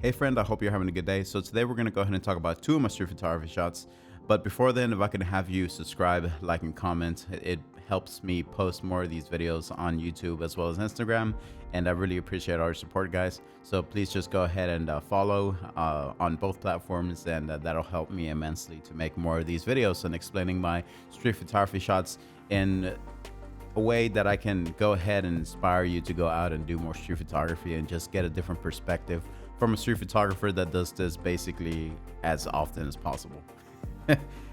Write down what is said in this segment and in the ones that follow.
Hey friend, I hope you're having a good day. So today we're going to go ahead and talk about two of my street photography shots. But before then, if I can have you subscribe, like, and comment, it helps me post more of these videos on YouTube as well as Instagram. And I really appreciate all your support, guys. So please just go ahead and follow on both platforms, and that'll help me immensely to make more of these videos and explaining my street photography shots in a way that I can go ahead and inspire you to go out and do more street photography and just get a different perspective from a street photographer that does this basically as often as possible.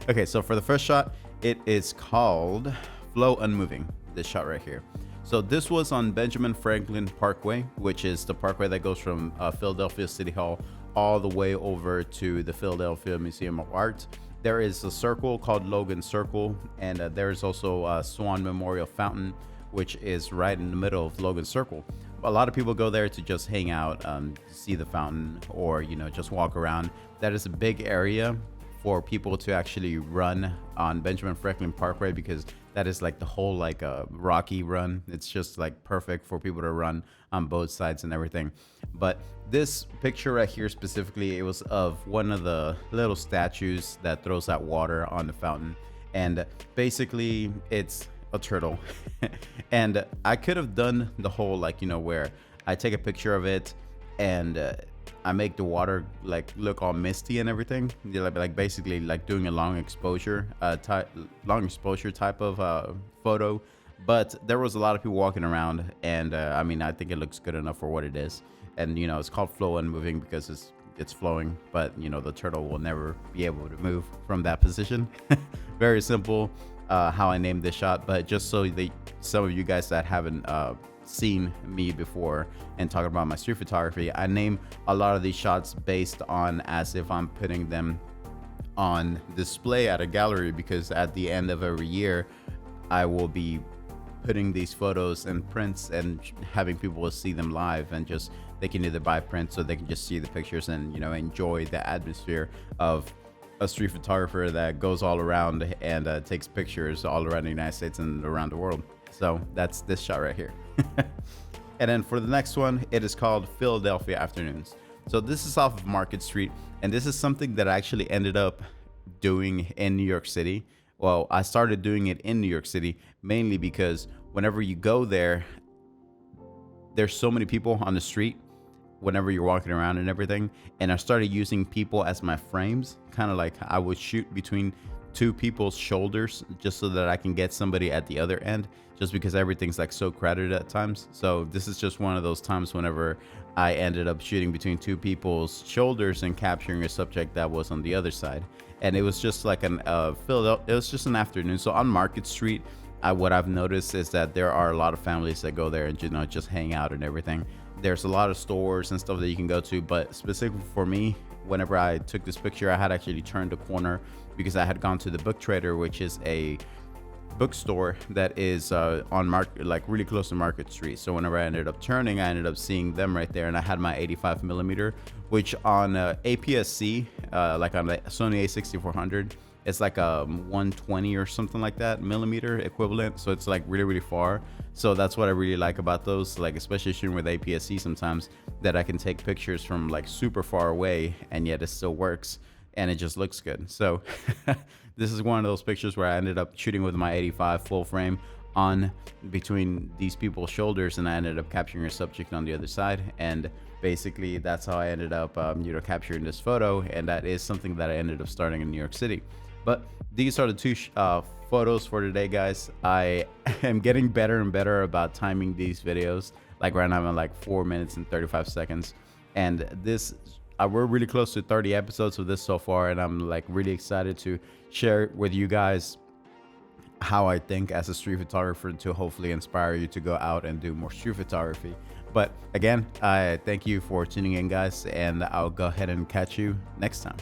Okay, so for the first shot, it is called Flow Unmoving, this shot right here. So this was on Benjamin Franklin Parkway, which is the parkway that goes from Philadelphia City Hall all the way over to the Philadelphia Museum of Art. There is a circle called Logan Circle, and there's also a Swan Memorial Fountain, which is right in the middle of Logan Circle. A lot of people go there to just hang out, see the fountain, or just walk around. That is a big area for people to actually run on Benjamin Franklin Parkway, because that is like the whole rocky run. It's just like perfect for people to run on both sides and everything. But this picture right here specifically, it was of one of the little statues that throws out water on the fountain, and basically it's a turtle. And I could have done the whole where I take a picture of it and I make the water look all misty and everything, basically doing a long exposure type of photo. But there was a lot of people walking around, and I mean, I think it looks good enough for what it is. And it's called Flow Unmoving because it's flowing, but the turtle will never be able to move from that position. Very simple how I named this shot, but just so some of you guys that haven't seen me before and talking about my street photography, I name a lot of these shots based on as if I'm putting them on display at a gallery, because at the end of every year I will be putting these photos in prints and having people see them live, and just they can either buy prints so they can just see the pictures and enjoy the atmosphere of a street photographer that goes all around and takes pictures all around the United States and around the world. So that's this shot right here. And then for the next one, it is called Philadelphia Afternoons. So this is off of Market Street, and this is something that I actually ended up doing in New York City. Well, I started doing it in New York City mainly because whenever you go there, there's so many people on the street whenever you're walking around and everything. And I started using people as my frames, kind of like I would shoot between two people's shoulders just so that I can get somebody at the other end, just because everything's so crowded at times. So this is just one of those times whenever I ended up shooting between two people's shoulders and capturing a subject that was on the other side. And it was just like it was just an afternoon. So on Market Street, what I've noticed is that there are a lot of families that go there and just hang out and everything. There's a lot of stores and stuff that you can go to, but specifically for me, whenever I took this picture, I had actually turned a corner because I had gone to the Book Trader, which is a bookstore that is on really close to Market Street. So whenever I ended up turning, I ended up seeing them right there, and I had my 85 millimeter, which on APS-C, like on the Sony A6400, it's like a 120 or something like that millimeter equivalent. So it's really, really far. So that's what I really like about those, especially shooting with APS-C sometimes, that I can take pictures from super far away and yet it still works and it just looks good. So this is one of those pictures where I ended up shooting with my 85 full frame on between these people's shoulders, and I ended up capturing a subject on the other side. And basically that's how I ended up capturing this photo, and that is something that I ended up starting in New York City. But these are the two photos for today, guys. I am getting better and better about timing these videos. Right now I'm at 4 minutes and 35 seconds, and this we're really close to 30 episodes of this so far, and I'm really excited to share with you guys how I think as a street photographer to hopefully inspire you to go out and do more street photography. But again, I thank you for tuning in, guys, and I'll go ahead and catch you next time.